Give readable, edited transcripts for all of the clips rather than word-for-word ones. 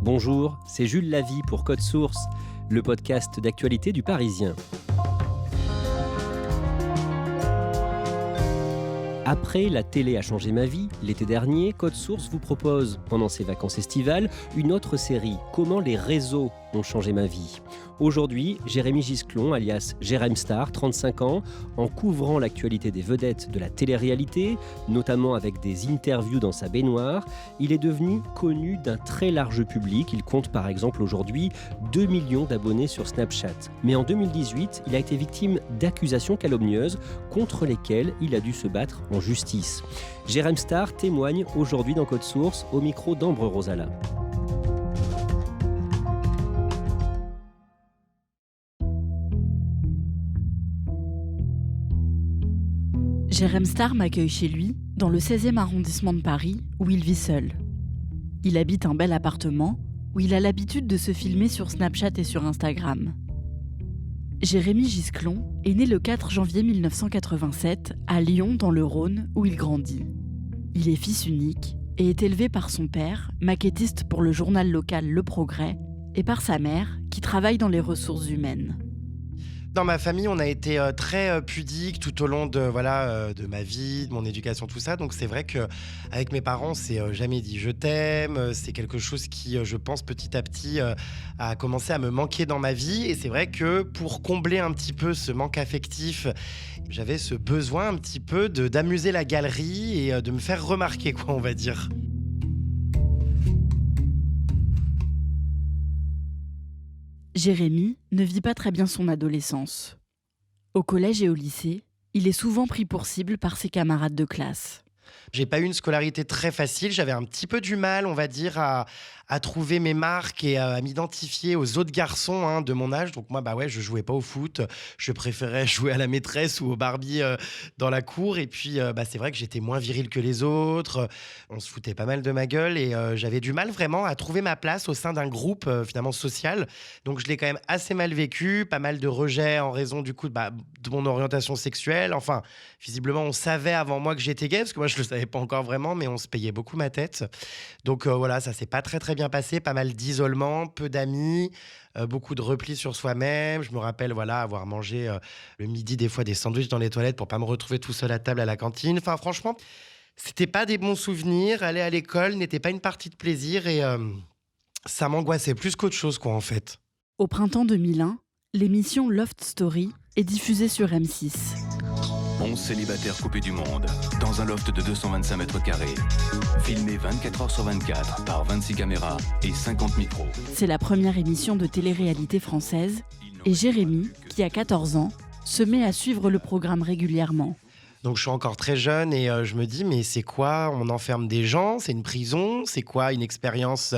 Bonjour, c'est Jules Lavie pour Code Source, le podcast d'actualité du Parisien. Après La télé a changé ma vie, l'été dernier, Code Source vous propose, pendant ses vacances estivales, une autre série, Comment les réseaux ont changé ma vie. Aujourd'hui, Jérémy Gisclon, alias Jérém Star, 35 ans, en couvrant l'actualité des vedettes de la télé-réalité, notamment avec des interviews dans sa baignoire, il est devenu connu d'un très large public. Il compte par exemple aujourd'hui 2 millions d'abonnés sur Snapchat. Mais en 2018, il a été victime d'accusations calomnieuses contre lesquelles il a dû se battre en justice. Jérém Star témoigne aujourd'hui dans Code Source au micro d'Ambre Rosala. Jérém Star m'accueille chez lui, dans le 16e arrondissement de Paris, où il vit seul. Il habite un bel appartement, où il a l'habitude de se filmer sur Snapchat et sur Instagram. Jérémy Gisclon est né le 4 janvier 1987, à Lyon, dans le Rhône, où il grandit. Il est fils unique et est élevé par son père, maquettiste pour le journal local Le Progrès, et par sa mère, qui travaille dans les ressources humaines. Dans ma famille, on a été très pudique tout au long de ma vie, de mon éducation, tout ça. Donc c'est vrai qu'avec mes parents, on s'est jamais dit je t'aime. C'est quelque chose qui, je pense, petit à petit a commencé à me manquer dans ma vie. Et c'est vrai que pour combler un petit peu ce manque affectif, j'avais ce besoin un petit peu d'amuser la galerie et de me faire remarquer, on va dire. Jérémy ne vit pas très bien son adolescence. Au collège et au lycée, il est souvent pris pour cible par ses camarades de classe. J'ai pas eu une scolarité très facile, j'avais un petit peu du mal, on va dire, à trouver mes marques et à m'identifier aux autres garçons de mon âge. Donc moi, je jouais pas au foot, je préférais jouer à la maîtresse ou au Barbie dans la cour. Et puis, c'est vrai que j'étais moins viril que les autres, on se foutait pas mal de ma gueule et j'avais du mal vraiment à trouver ma place au sein d'un groupe finalement social. Donc je l'ai quand même assez mal vécu, pas mal de rejets en raison du coup de mon orientation sexuelle. Enfin, visiblement, on savait avant moi que j'étais gay, parce que moi, je le savais pas encore vraiment, mais on se payait beaucoup ma tête. Donc voilà, ça s'est pas très très bien passé, pas mal d'isolement, peu d'amis, beaucoup de repli sur soi-même. Je me rappelle avoir mangé le midi des fois des sandwichs dans les toilettes pour pas me retrouver tout seul à table à la cantine. Enfin franchement, c'était pas des bons souvenirs. Aller à l'école n'était pas une partie de plaisir et ça m'angoissait plus qu'autre chose en fait. Au printemps 2001, l'émission Loft Story est diffusée sur M6. 11 célibataires coupés du monde, dans un loft de 225 mètres carrés. Filmé 24 heures sur 24 par 26 caméras et 50 micros. C'est la première émission de télé-réalité française et Jérémy, qui a 14 ans, se met à suivre le programme régulièrement. Donc je suis encore très jeune et je me dis, mais c'est quoi? On enferme des gens? C'est une prison? C'est quoi une expérience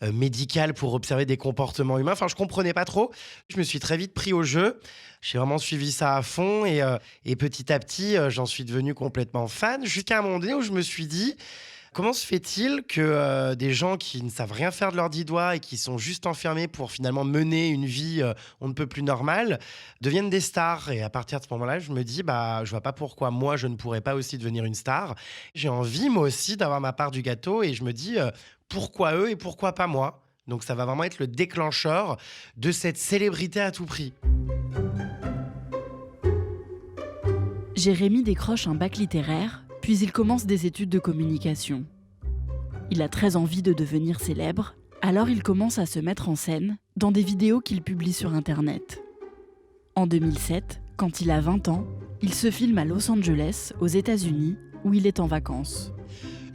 médicale pour observer des comportements humains? Enfin, je comprenais pas trop. Je me suis très vite pris au jeu. J'ai vraiment suivi ça à fond et petit à petit, j'en suis devenu complètement fan. Jusqu'à un moment donné où je me suis dit, comment se fait-il que des gens qui ne savent rien faire de leurs 10 doigts et qui sont juste enfermés pour finalement mener une vie on ne peut plus normale, deviennent des stars? Et à partir de ce moment-là, je me dis, je vois pas pourquoi moi, je ne pourrais pas aussi devenir une star. J'ai envie, moi aussi, d'avoir ma part du gâteau et je me dis, pourquoi eux et pourquoi pas moi? Donc ça va vraiment être le déclencheur de cette célébrité à tout prix. Jérémy décroche un bac littéraire, puis il commence des études de communication. Il a très envie de devenir célèbre, alors il commence à se mettre en scène dans des vidéos qu'il publie sur Internet. En 2007, quand il a 20 ans, il se filme à Los Angeles, aux États-Unis, où il est en vacances.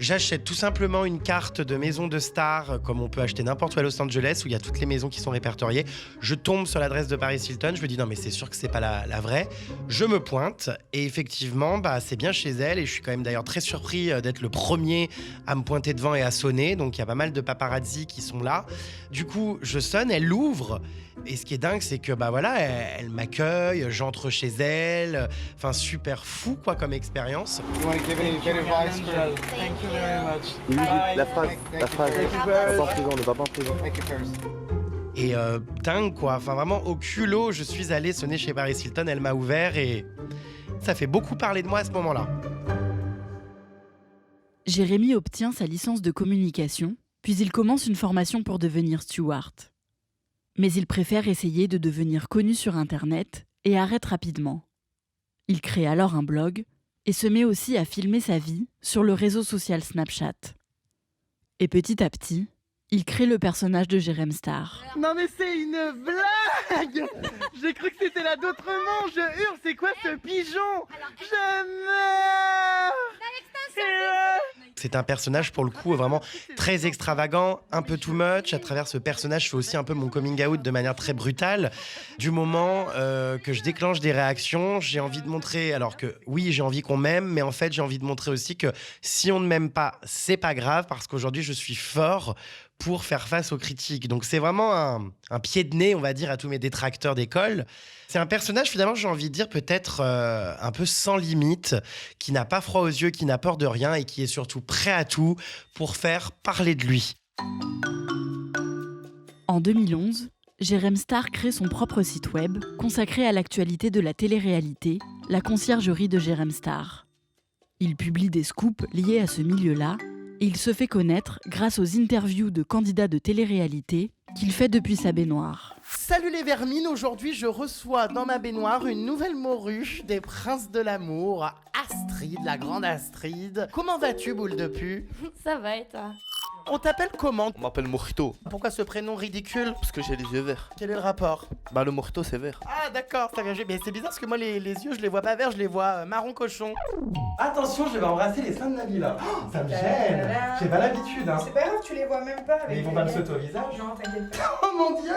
J'achète tout simplement une carte de maison de star, comme on peut acheter n'importe où à Los Angeles, où il y a toutes les maisons qui sont répertoriées. Je tombe sur l'adresse de Paris Hilton, je me dis non mais c'est sûr que c'est pas la vraie. Je me pointe et effectivement c'est bien chez elle et je suis quand même d'ailleurs très surpris d'être le premier à me pointer devant et à sonner. Donc il y a pas mal de paparazzi qui sont là. Du coup je sonne, elle l'ouvre. Et ce qui est dingue, c'est que elle m'accueille, j'entre chez elle, enfin super fou comme expérience. Oui, la phrase, on ne va pas en prison. Et dingue enfin vraiment au culot, je suis allé sonner chez Paris Hilton, elle m'a ouvert et ça fait beaucoup parler de moi à ce moment-là. Jérémy obtient sa licence de communication puis il commence une formation pour devenir steward. Mais il préfère essayer de devenir connu sur Internet et arrête rapidement. Il crée alors un blog et se met aussi à filmer sa vie sur le réseau social Snapchat. Et petit à petit, il crée le personnage de Jérém Star. Non mais c'est une blague. J'ai cru que c'était la d'Autrement, je hurle, c'est quoi ce pigeon? Je meurs. C'est un personnage, pour le coup, vraiment très extravagant, un peu too much. À travers ce personnage, je fais aussi un peu mon coming out de manière très brutale. Du moment que je déclenche des réactions, j'ai envie de montrer, alors que oui, j'ai envie qu'on m'aime, mais en fait, j'ai envie de montrer aussi que si on ne m'aime pas, c'est pas grave, parce qu'aujourd'hui, je suis fort pour faire face aux critiques. Donc c'est vraiment un pied de nez, on va dire, à tous mes détracteurs d'école. C'est un personnage, finalement, j'ai envie de dire, peut-être un peu sans limite, qui n'a pas froid aux yeux, qui n'a peur de rien et qui est surtout prêt à tout pour faire parler de lui. En 2011, Jérém Star crée son propre site web consacré à l'actualité de la télé-réalité, la conciergerie de Jérém Star. Il publie des scoops liés à ce milieu-là et il se fait connaître grâce aux interviews de candidats de télé-réalité qu'il fait depuis sa baignoire. Salut les vermines, aujourd'hui je reçois dans ma baignoire une nouvelle morue des princes de l'amour, Astrid, la grande Astrid. Comment vas-tu, boule de pu? Ça va et toi? On t'appelle comment? On m'appelle Mojito, Pourquoi ce prénom ridicule? parce que j'ai les yeux verts. Quel est le rapport? Bah le Mojito c'est vert. Ah d'accord, ça vient. Mais c'est bizarre parce que moi les yeux je les vois pas verts, je les vois marron cochon. Attention, je vais embrasser les seins de Nabila. Oh, ça me gêne. J'ai pas l'habitude hein. C'est pas grave, tu les vois même pas. Mais ils vont pas me sauter au visage. Non, t'inquiète pas. Oh mon dieu!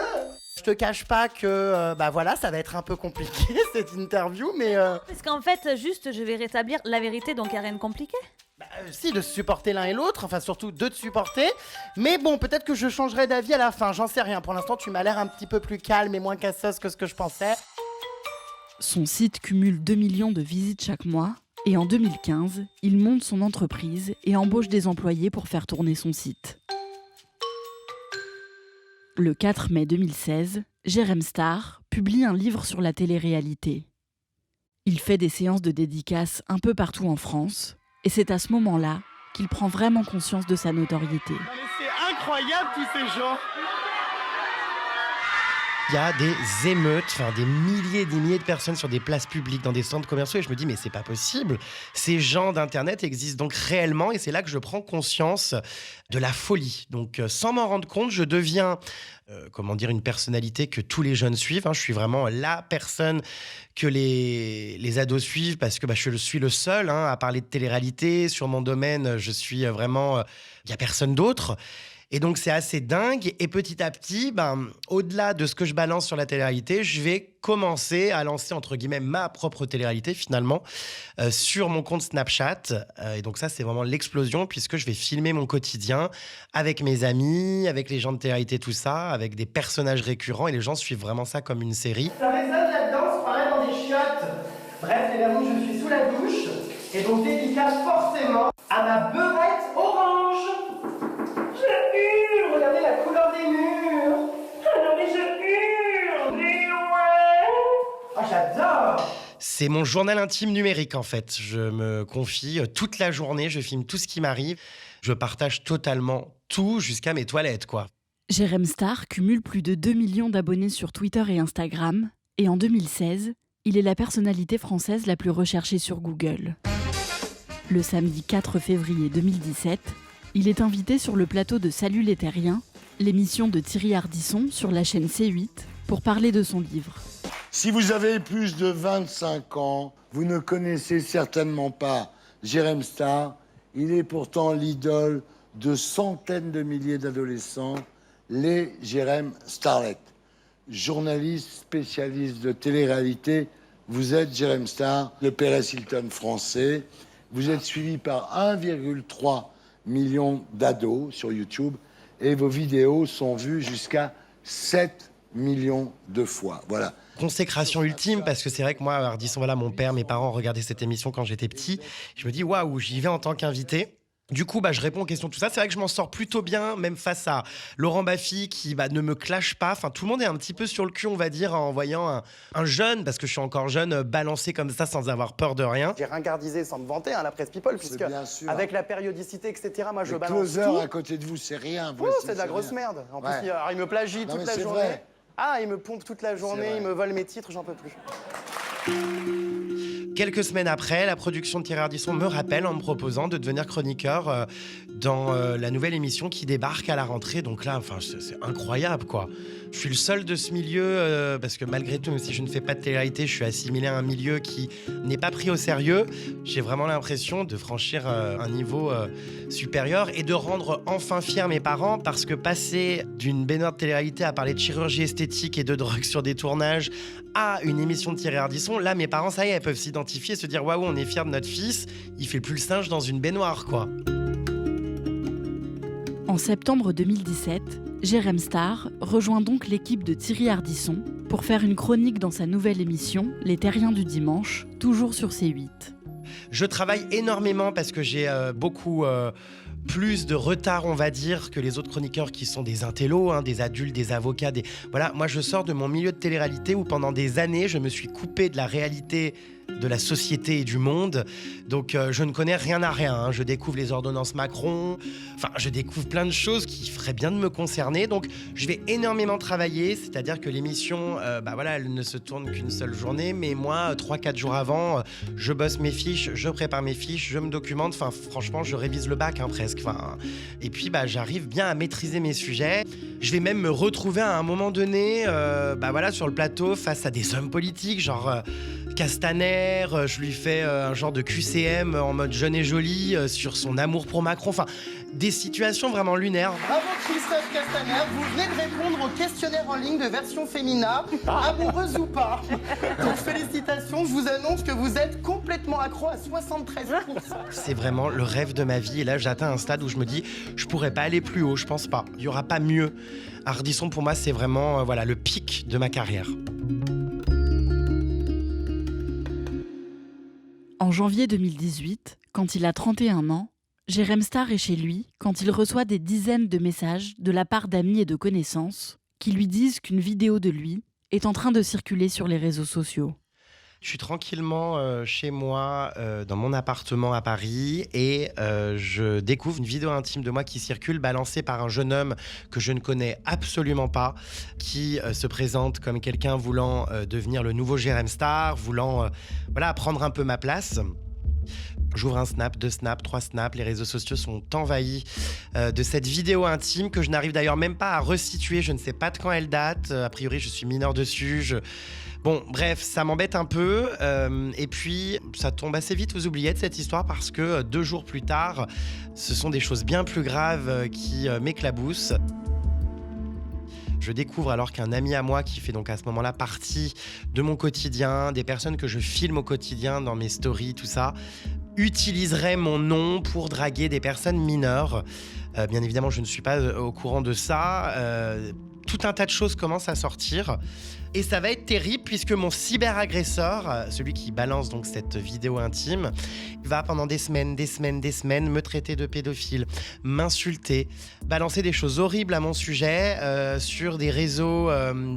Je te cache pas que bah voilà, ça va être un peu compliqué cette interview, mais Parce qu'en fait, juste, je vais rétablir la vérité, donc il n'y a rien de compliqué. si, de se supporter l'un et l'autre, enfin surtout de te supporter. Mais bon, peut-être que je changerai d'avis à la fin, j'en sais rien. Pour l'instant, tu m'as l'air un petit peu plus calme et moins casseuse que ce que je pensais. Son site cumule 2 millions de visites chaque mois et en 2015, il monte son entreprise et embauche des employés pour faire tourner son site. Le 4 mai 2016, Jérém Star publie un livre sur la télé-réalité. Il fait des séances de dédicaces un peu partout en France et c'est à ce moment-là qu'il prend vraiment conscience de sa notoriété. Non mais c'est incroyable tous ces gens. Il y a des émeutes, enfin des milliers et des milliers de personnes sur des places publiques, dans des centres commerciaux, et je me dis mais c'est pas possible. Ces gens d'internet existent donc réellement, et c'est là que je prends conscience de la folie. Donc sans m'en rendre compte, je deviens une personnalité que tous les jeunes suivent. Je suis vraiment la personne que les ados suivent parce que je suis le seul à parler de télé-réalité. Sur mon domaine, je suis vraiment... Il n'y a personne d'autre. Et donc, c'est assez dingue. Et petit à petit, au-delà de ce que je balance sur la télé-réalité, je vais commencer à lancer, entre guillemets, ma propre télé-réalité, finalement, sur mon compte Snapchat. Et donc ça, c'est vraiment l'explosion, puisque je vais filmer mon quotidien avec mes amis, avec les gens de télé-réalité, tout ça, avec des personnages récurrents. Et les gens suivent vraiment ça comme une série. Ça résonne là-dedans, c'est pareil dans des chiottes. Bref, les vermines, je suis sous la douche. Et donc, dédicace forcément à ma beurette orange. Je hurle, regardez la couleur des murs. Non mais je hurle, mais ouais. Oh, j'adore. C'est mon journal intime numérique, en fait. Je me confie toute la journée, je filme tout ce qui m'arrive. Je partage totalement tout jusqu'à mes toilettes, quoi. Jérém Star cumule plus de 2 millions d'abonnés sur Twitter et Instagram, et en 2016, il est la personnalité française la plus recherchée sur Google. Le samedi 4 février 2017, il est invité sur le plateau de Salut les Terriens, l'émission de Thierry Ardisson sur la chaîne C8, pour parler de son livre. Si vous avez plus de 25 ans, vous ne connaissez certainement pas Jérém Star. Il est pourtant l'idole de centaines de milliers d'adolescents, les Jérém Starlet. Journaliste spécialiste de télé-réalité, vous êtes Jérém Star, le Paris Hilton français. Vous êtes suivi par 1,3 million d'ados sur YouTube et vos vidéos sont vues jusqu'à 7 millions de fois. Voilà. Consécration ultime, parce que c'est vrai que moi, Ardisson, mon père, mes parents regardaient cette émission quand j'étais petit. Je me dis, waouh, j'y vais en tant qu'invité. Du coup, je réponds aux questions, tout ça. C'est vrai que je m'en sors plutôt bien, même face à Laurent Baffy qui ne me clash pas. Enfin, tout le monde est un petit peu sur le cul, on va dire, en voyant un jeune, parce que je suis encore jeune, balancer comme ça sans avoir peur de rien. J'ai ringardisé sans me vanter, la presse People, puisque avec la périodicité, etc., moi je balance tout. Closer à côté de vous, c'est rien. C'est de la grosse merde. En plus, alors, il me plagie toute la journée. Vrai. Il me pompe toute la journée, il me vole mes titres, j'en peux plus. Quelques semaines après, la production de Thierry Ardisson me rappelle en me proposant de devenir chroniqueur dans la nouvelle émission qui débarque à la rentrée. Donc là, c'est incroyable, quoi. Je suis le seul de ce milieu, parce que malgré tout, même si je ne fais pas de télé-réalité, je suis assimilé à un milieu qui n'est pas pris au sérieux. J'ai vraiment l'impression de franchir un niveau supérieur et de rendre enfin fiers mes parents, parce que passer d'une baignoire de télé-réalité à parler de chirurgie esthétique et de drogue sur des tournages à une émission de Thierry Ardisson, là, mes parents, ça y est, elles peuvent s'identifier, se dire « Waouh, on est fiers de notre fils, il fait plus le singe dans une baignoire, quoi ». En septembre 2017, Jérém Star rejoint donc l'équipe de Thierry Ardisson pour faire une chronique dans sa nouvelle émission, Les Terriens du Dimanche, toujours sur C8. Je travaille énormément parce que j'ai beaucoup plus de retard, on va dire, que les autres chroniqueurs qui sont des intellos, des adultes, des avocats. Voilà, moi je sors de mon milieu de télé-réalité où pendant des années, je me suis coupé de la réalité de la société et du monde. Donc je ne connais rien à rien. Je découvre les ordonnances Macron. Je découvre plein de choses qui feraient bien de me concerner. Donc je vais énormément travailler. C'est-à-dire que l'émission, elle ne se tourne qu'une seule journée. Mais moi, 3-4 jours avant, je bosse mes fiches, je prépare mes fiches, je me documente. Franchement, je révise le bac presque. Et puis, j'arrive bien à maîtriser mes sujets. Je vais même me retrouver à un moment donné, sur le plateau, face à des hommes politiques, genre Castaner. Je lui fais un genre de QCM en mode jeune et jolie sur son amour pour Macron. Des situations vraiment lunaires. Bravo Christophe Castaner, vous venez de répondre au questionnaire en ligne de version féminin, amoureuse ou pas. Donc félicitations, je vous annonce que vous êtes complètement accro à 73%. C'est vraiment le rêve de ma vie. Et là, j'atteins un stade où je me dis, je pourrais pas aller plus haut, je pense pas. Il y aura pas mieux. Ardisson, pour moi, c'est vraiment le pic de ma carrière. En janvier 2018, quand il a 31 ans, Jérém Star est chez lui quand il reçoit des dizaines de messages de la part d'amis et de connaissances qui lui disent qu'une vidéo de lui est en train de circuler sur les réseaux sociaux. Je suis tranquillement chez moi, dans mon appartement à Paris, et je découvre une vidéo intime de moi qui circule, balancée par un jeune homme que je ne connais absolument pas, qui se présente comme quelqu'un voulant devenir le nouveau Jérém Star, voulant prendre un peu ma place. J'ouvre un snap, 2 snaps, 3 snaps. Les réseaux sociaux sont envahis de cette vidéo intime que je n'arrive d'ailleurs même pas à resituer. Je ne sais pas de quand elle date. A priori, je suis mineur dessus. Bon, bref, ça m'embête un peu. Et puis, ça tombe assez vite aux oubliettes, cette histoire, parce que 2 jours plus tard, ce sont des choses bien plus graves qui m'éclaboussent. Je découvre alors qu'un ami à moi qui fait donc à ce moment-là partie de mon quotidien, des personnes que je filme au quotidien dans mes stories, tout ça, utiliserait mon nom pour draguer des personnes mineures. Bien évidemment, je ne suis pas au courant de ça. Tout un tas de choses commencent à sortir. Et ça va être terrible puisque mon cyberagresseur, celui qui balance donc cette vidéo intime, va pendant des semaines me traiter de pédophile, m'insulter, balancer des choses horribles à mon sujet sur des réseaux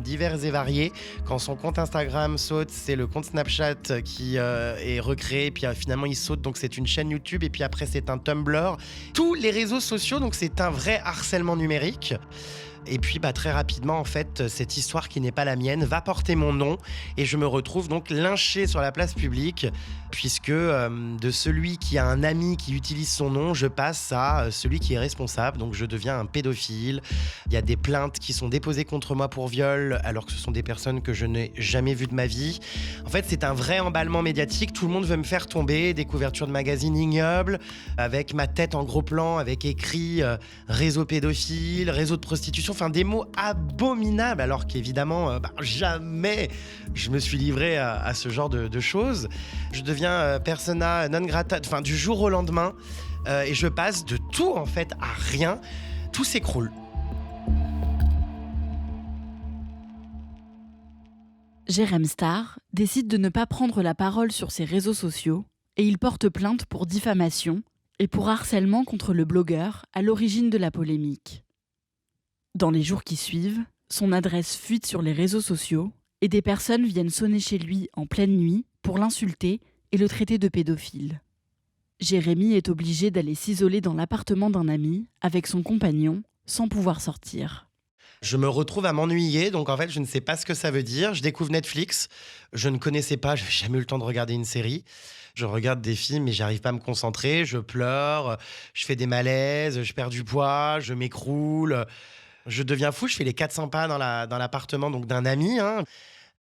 divers et variés. Quand son compte Instagram saute, c'est le compte Snapchat qui est recréé, puis finalement il saute, donc c'est une chaîne YouTube, et puis après c'est un Tumblr. Tous les réseaux sociaux, donc c'est un vrai harcèlement numérique. Et puis très rapidement, en fait, cette histoire qui n'est pas la mienne va porter mon nom et je me retrouve donc lynché sur la place publique puisque de celui qui a un ami qui utilise son nom, je passe à celui qui est responsable. Donc je deviens un pédophile. Il y a des plaintes qui sont déposées contre moi pour viol alors que ce sont des personnes que je n'ai jamais vues de ma vie. En fait, c'est un vrai emballement médiatique. Tout le monde veut me faire tomber. Des couvertures de magazines ignobles avec ma tête en gros plan, avec écrit réseau pédophile, réseau de prostitution. Enfin, des mots abominables, alors qu'évidemment, jamais je me suis livré à ce genre de choses. Je deviens persona non grata, du jour au lendemain, et je passe de tout, en fait, à rien. Tout s'écroule. Jérém Star décide de ne pas prendre la parole sur ses réseaux sociaux et il porte plainte pour diffamation et pour harcèlement contre le blogueur à l'origine de la polémique. Dans les jours qui suivent, son adresse fuite sur les réseaux sociaux et des personnes viennent sonner chez lui en pleine nuit pour l'insulter et le traiter de pédophile. Jérémy est obligé d'aller s'isoler dans l'appartement d'un ami avec son compagnon sans pouvoir sortir. Je me retrouve à m'ennuyer, donc en fait, je ne sais pas ce que ça veut dire. Je découvre Netflix, je ne connaissais pas, je n'avais jamais eu le temps de regarder une série. Je regarde des films, mais j'arrive pas à me concentrer, je pleure, je fais des malaises, je perds du poids, je m'écroule. Je deviens fou, je fais les 400 pas dans l'appartement donc d'un ami.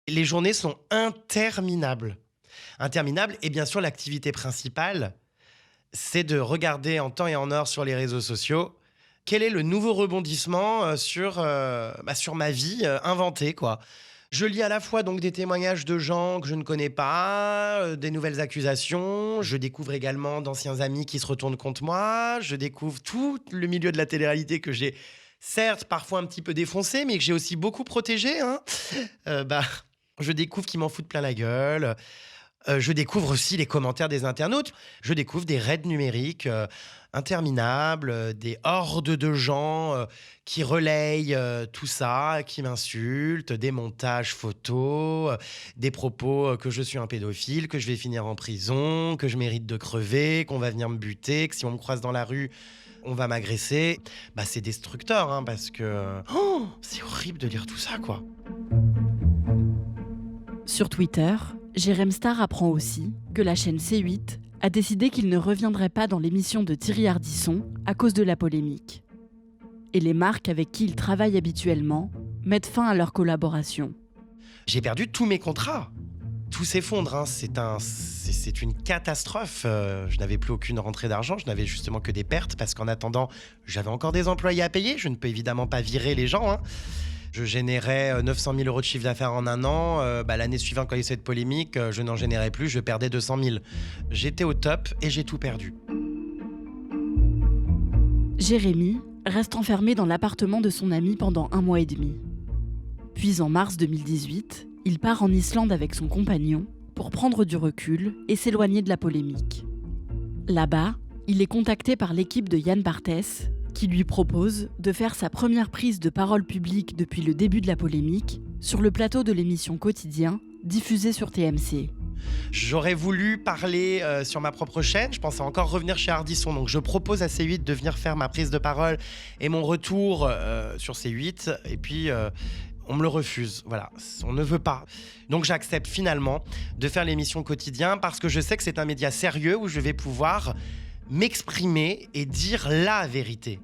Les journées sont interminables. Interminables, et bien sûr, l'activité principale, c'est de regarder en temps et en heure sur les réseaux sociaux quel est le nouveau rebondissement sur ma vie inventée, quoi. Je lis à la fois donc des témoignages de gens que je ne connais pas, des nouvelles accusations. Je découvre également d'anciens amis qui se retournent contre moi. Je découvre tout le milieu de la télé-réalité que j'ai, certes, parfois un petit peu défoncé, mais que j'ai aussi beaucoup protégé. Je découvre qu'ils m'en foutent plein la gueule. Je découvre aussi les commentaires des internautes. Je découvre des raids numériques interminables, des hordes de gens qui relayent tout ça, qui m'insultent, des montages photos, des propos que je suis un pédophile, que je vais finir en prison, que je mérite de crever, qu'on va venir me buter, que si on me croise dans la rue, on va m'agresser. C'est destructeur, parce que c'est horrible de lire tout ça, quoi. Sur Twitter, Jérém Star apprend aussi que la chaîne C8 a décidé qu'il ne reviendrait pas dans l'émission de Thierry Ardisson à cause de la polémique. Et les marques avec qui il travaille habituellement mettent fin à leur collaboration. J'ai perdu tous mes contrats. Tout s'effondre, c'est une catastrophe. Je n'avais plus aucune rentrée d'argent, je n'avais justement que des pertes parce qu'en attendant, j'avais encore des employés à payer. Je ne peux évidemment pas virer les gens. Je générais 900 000 euros de chiffre d'affaires en un an. L'année suivante, quand il y a eu cette polémique, je n'en générais plus, je perdais 200 000. J'étais au top et j'ai tout perdu. Jérémy reste enfermé dans l'appartement de son ami pendant 1 mois et demi. Puis en mars 2018, il part en Islande avec son compagnon pour prendre du recul et s'éloigner de la polémique. Là-bas, il est contacté par l'équipe de Yann Barthès, qui lui propose de faire sa première prise de parole publique depuis le début de la polémique sur le plateau de l'émission Quotidien, diffusée sur TMC. J'aurais voulu parler sur ma propre chaîne, je pensais encore revenir chez Ardisson, donc je propose à C8 de venir faire ma prise de parole et mon retour sur C8, et puis on me le refuse, voilà, on ne veut pas. Donc j'accepte finalement de faire l'émission Quotidien parce que je sais que c'est un média sérieux où je vais pouvoir m'exprimer et dire la vérité.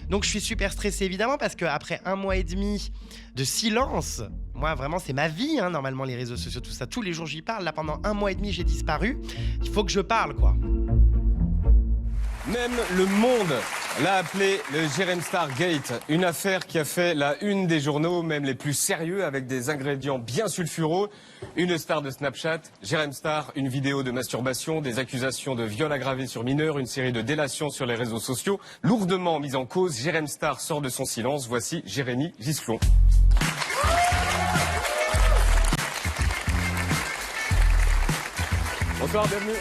Donc je suis super stressé évidemment parce qu'après 1 mois et demi de silence, moi vraiment c'est ma vie, normalement les réseaux sociaux, tout ça, tous les jours j'y parle. Là pendant 1 mois et demi j'ai disparu, il faut que je parle, quoi. Même le monde l'a appelé le Jérém Star Gate, une affaire qui a fait la une des journaux, même les plus sérieux, avec des ingrédients bien sulfureux. Une star de Snapchat, Jérém Star, une vidéo de masturbation, des accusations de viol aggravé sur mineurs, une série de délations sur les réseaux sociaux. Lourdement mise en cause, Jérém Star sort de son silence. Voici Jérémy Gisclon. Bonsoir, bienvenue.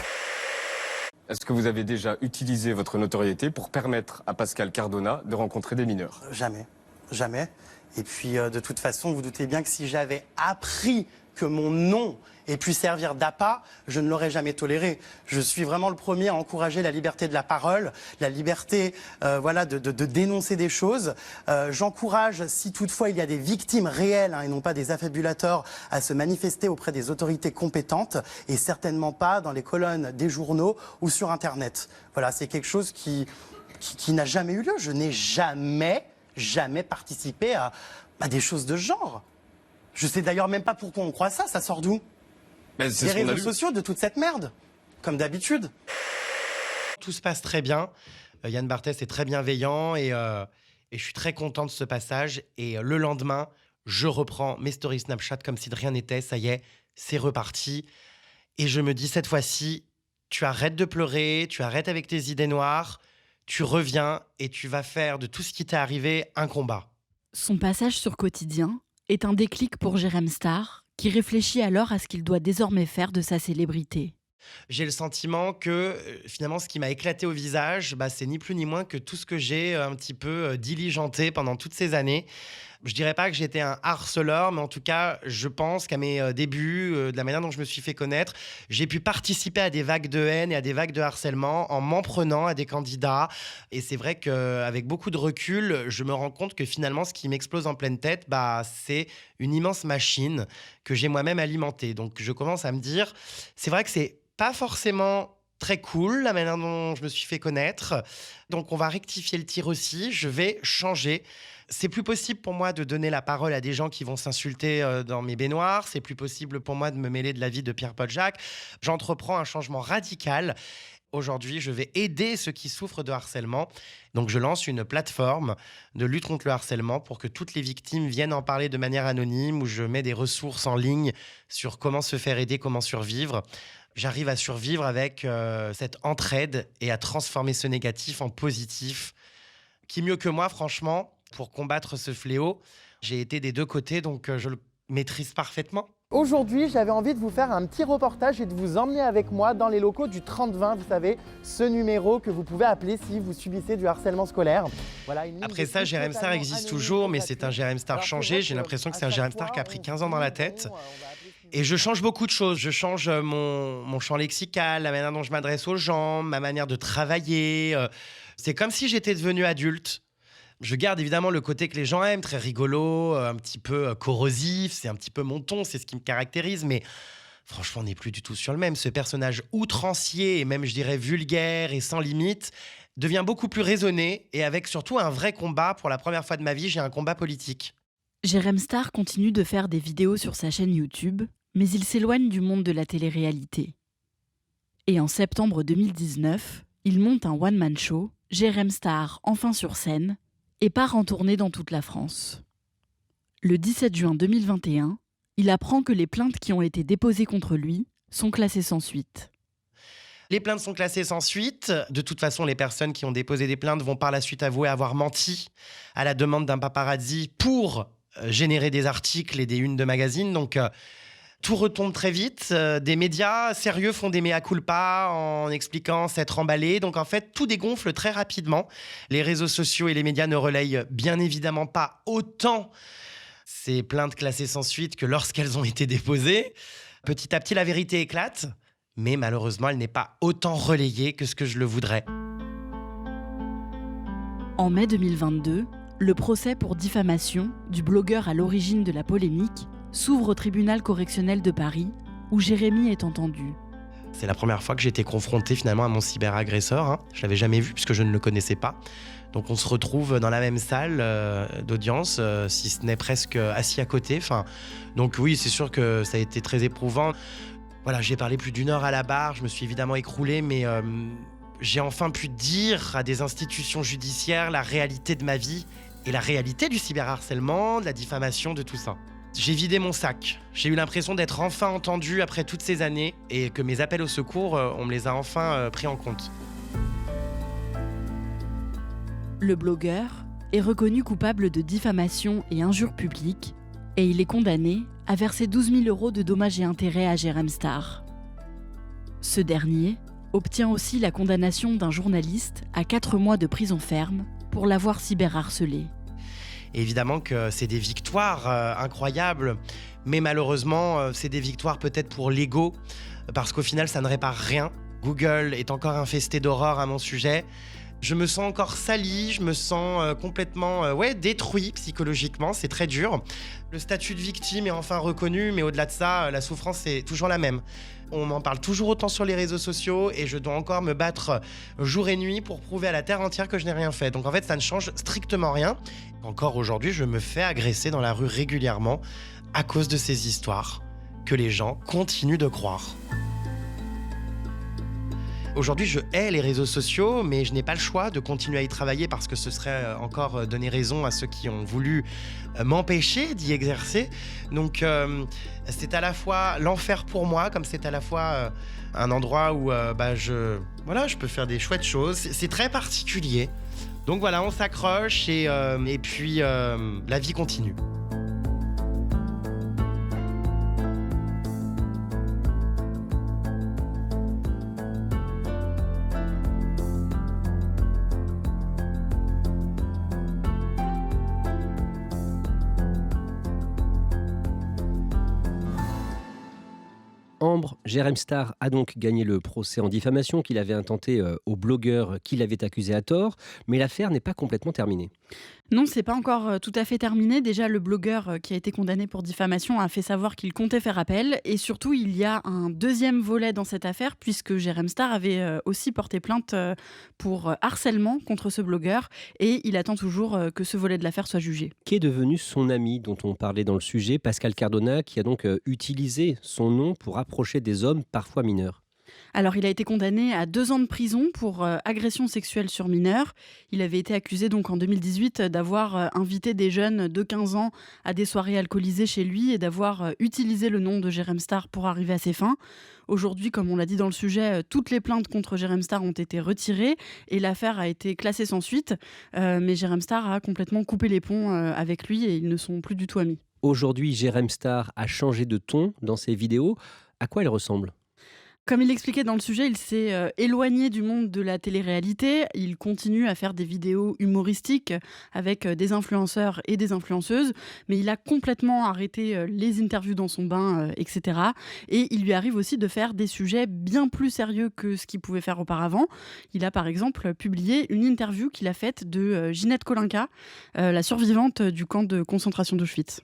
Est-ce que vous avez déjà utilisé votre notoriété pour permettre à Pascal Cardona de rencontrer des mineurs? Jamais. Et puis, de toute façon, vous doutez bien que si j'avais appris que mon nom ait pu servir d'appât, je ne l'aurais jamais toléré. Je suis vraiment le premier à encourager la liberté de la parole, la liberté de dénoncer des choses. J'encourage, si toutefois il y a des victimes réelles et non pas des affabulateurs, à se manifester auprès des autorités compétentes et certainement pas dans les colonnes des journaux ou sur Internet. Voilà, c'est quelque chose qui n'a jamais eu lieu. Je n'ai jamais participé à des choses de ce genre. Je sais d'ailleurs même pas pourquoi on croit ça sort d'où? Des réseaux sociaux, de toute cette merde, comme d'habitude. Tout se passe très bien, Yann Barthès est très bienveillant et je suis très content de ce passage. Et le lendemain, je reprends mes stories Snapchat comme si de rien n'était, ça y est, c'est reparti. Et je me dis cette fois-ci, tu arrêtes de pleurer, tu arrêtes avec tes idées noires, tu reviens et tu vas faire de tout ce qui t'est arrivé un combat. Son passage sur Quotidien est un déclic pour Jérém Star, qui réfléchit alors à ce qu'il doit désormais faire de sa célébrité. J'ai le sentiment que finalement, ce qui m'a éclaté au visage, c'est ni plus ni moins que tout ce que j'ai un petit peu diligenté pendant toutes ces années. Je dirais pas que j'étais un harceleur, mais en tout cas, je pense qu'à mes débuts, de la manière dont je me suis fait connaître, j'ai pu participer à des vagues de haine et à des vagues de harcèlement en m'en prenant à des candidats. Et c'est vrai qu'avec beaucoup de recul, je me rends compte que finalement, ce qui m'explose en pleine tête, c'est une immense machine que j'ai moi-même alimentée. Donc, je commence à me dire, c'est vrai que c'est pas forcément très cool la manière dont je me suis fait connaître. Donc, on va rectifier le tir aussi. Je vais changer. C'est plus possible pour moi de donner la parole à des gens qui vont s'insulter dans mes baignoires. C'est plus possible pour moi de me mêler de la vie de Pierre-Paul Jacques. J'entreprends un changement radical. Aujourd'hui, je vais aider ceux qui souffrent de harcèlement. Donc, je lance une plateforme de lutte contre le harcèlement pour que toutes les victimes viennent en parler de manière anonyme, où je mets des ressources en ligne sur comment se faire aider, comment survivre. J'arrive à survivre avec cette entraide et à transformer ce négatif en positif. Qui mieux que moi, franchement, pour combattre ce fléau? J'ai été des deux côtés, donc je le maîtrise parfaitement. Aujourd'hui, j'avais envie de vous faire un petit reportage et de vous emmener avec moi dans les locaux du 30-20, vous savez, ce numéro que vous pouvez appeler si vous subissez du harcèlement scolaire. Voilà, après ça, Jérém Star existe toujours, mais c'est un Jérém Star changé. J'ai l'impression que c'est un Jérém Star qui a pris 15 ans dans la tête. Et je change beaucoup de choses. Je change mon champ lexical, la manière dont je m'adresse aux gens, ma manière de travailler. C'est comme si j'étais devenu adulte. Je garde évidemment le côté que les gens aiment, très rigolo, un petit peu corrosif, c'est un petit peu mon ton, c'est ce qui me caractérise, mais franchement, on n'est plus du tout sur le même. Ce personnage outrancier et même, je dirais, vulgaire et sans limite devient beaucoup plus raisonné et avec surtout un vrai combat. Pour la première fois de ma vie, j'ai un combat politique. Jérém Star continue de faire des vidéos sur sa chaîne YouTube, mais il s'éloigne du monde de la télé-réalité. Et en septembre 2019, il monte un one-man show, Jérém Star enfin sur scène, et part en tournée dans toute la France. Le 17 juin 2021, il apprend que les plaintes qui ont été déposées contre lui sont classées sans suite. Les plaintes sont classées sans suite. De toute façon, les personnes qui ont déposé des plaintes vont par la suite avouer avoir menti à la demande d'un paparazzi pour générer des articles et des unes de magazines. Donc, tout retombe très vite. Des médias sérieux font des mea culpa en expliquant s'être emballés. Donc en fait, tout dégonfle très rapidement. Les réseaux sociaux et les médias ne relayent bien évidemment pas autant ces plaintes classées sans suite que lorsqu'elles ont été déposées. Petit à petit, la vérité éclate. Mais malheureusement, elle n'est pas autant relayée que ce que je le voudrais. En mai 2022, le procès pour diffamation du blogueur à l'origine de la polémique s'ouvre au tribunal correctionnel de Paris, où Jérémy est entendu. C'est la première fois que j'ai été confronté finalement à mon cyberagresseur. Je ne l'avais jamais vu puisque je ne le connaissais pas. Donc on se retrouve dans la même salle d'audience, si ce n'est presque assis à côté. Donc oui, c'est sûr que ça a été très éprouvant. Voilà, j'ai parlé plus d'1 heure à la barre, je me suis évidemment écroulé, mais j'ai enfin pu dire à des institutions judiciaires la réalité de ma vie et la réalité du cyberharcèlement, de la diffamation, de tout ça. J'ai vidé mon sac. J'ai eu l'impression d'être enfin entendu après toutes ces années et que mes appels au secours, on me les a enfin pris en compte. Le blogueur est reconnu coupable de diffamation et injure publique et il est condamné à verser 12 000 € de dommages et intérêts à Jérém Star. Ce dernier obtient aussi la condamnation d'un journaliste à 4 mois de prison ferme pour l'avoir cyberharcelé. Évidemment que c'est des victoires incroyables, mais malheureusement, c'est des victoires peut-être pour l'ego, parce qu'au final, ça ne répare rien. Google est encore infesté d'horreur à mon sujet. Je me sens encore sali, je me sens complètement détruit psychologiquement, c'est très dur. Le statut de victime est enfin reconnu, mais au-delà de ça, la souffrance est toujours la même. On m'en parle toujours autant sur les réseaux sociaux et je dois encore me battre jour et nuit pour prouver à la terre entière que je n'ai rien fait. Donc en fait, ça ne change strictement rien. Encore aujourd'hui, je me fais agresser dans la rue régulièrement à cause de ces histoires que les gens continuent de croire. Aujourd'hui, je hais les réseaux sociaux, mais je n'ai pas le choix de continuer à y travailler parce que ce serait encore donner raison à ceux qui ont voulu m'empêcher d'y exercer. Donc, c'est à la fois l'enfer pour moi, comme c'est à la fois un endroit où je peux faire des chouettes choses. C'est très particulier. Donc voilà, on s'accroche et puis la vie continue. Ambre, Jérém Star a donc gagné le procès en diffamation qu'il avait intenté au blogueur qui l'avait accusé à tort, mais l'affaire n'est pas complètement terminée. Non, c'est pas encore tout à fait terminé. Déjà, le blogueur qui a été condamné pour diffamation a fait savoir qu'il comptait faire appel. Et surtout, il y a un deuxième volet dans cette affaire, puisque Jérém Star avait aussi porté plainte pour harcèlement contre ce blogueur. Et il attend toujours que ce volet de l'affaire soit jugé. Qu'est devenu son ami dont on parlait dans le sujet, Pascal Cardona, qui a donc utilisé son nom pour approcher des hommes parfois mineurs? Alors, il a été condamné à 2 ans de prison pour agression sexuelle sur mineurs. Il avait été accusé donc en 2018 d'avoir invité des jeunes de 15 ans à des soirées alcoolisées chez lui et d'avoir utilisé le nom de Jérém Star pour arriver à ses fins. Aujourd'hui, comme on l'a dit dans le sujet, toutes les plaintes contre Jérém Star ont été retirées et l'affaire a été classée sans suite. Mais Jérém Star a complètement coupé les ponts avec lui et ils ne sont plus du tout amis. Aujourd'hui, Jérém Star a changé de ton dans ses vidéos. À quoi elle ressemble ? Comme il l'expliquait dans le sujet, il s'est éloigné du monde de la télé-réalité. Il continue à faire des vidéos humoristiques avec des influenceurs et des influenceuses, mais il a complètement arrêté les interviews dans son bain, etc. Et il lui arrive aussi de faire des sujets bien plus sérieux que ce qu'il pouvait faire auparavant. Il a par exemple publié une interview qu'il a faite de Ginette Kolinka, la survivante du camp de concentration d'Auschwitz.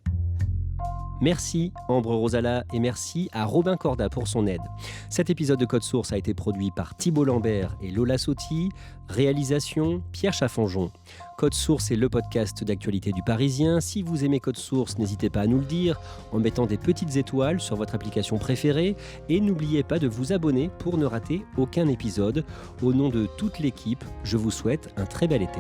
Merci Ambre Rosala et merci à Robin Corda pour son aide. Cet épisode de Code Source a été produit par Thibault Lambert et Lola Sotti. Réalisation Pierre Chaffanjon. Code Source est le podcast d'actualité du Parisien. Si vous aimez Code Source, n'hésitez pas à nous le dire en mettant des petites étoiles sur votre application préférée. Et n'oubliez pas de vous abonner pour ne rater aucun épisode. Au nom de toute l'équipe, je vous souhaite un très bel été.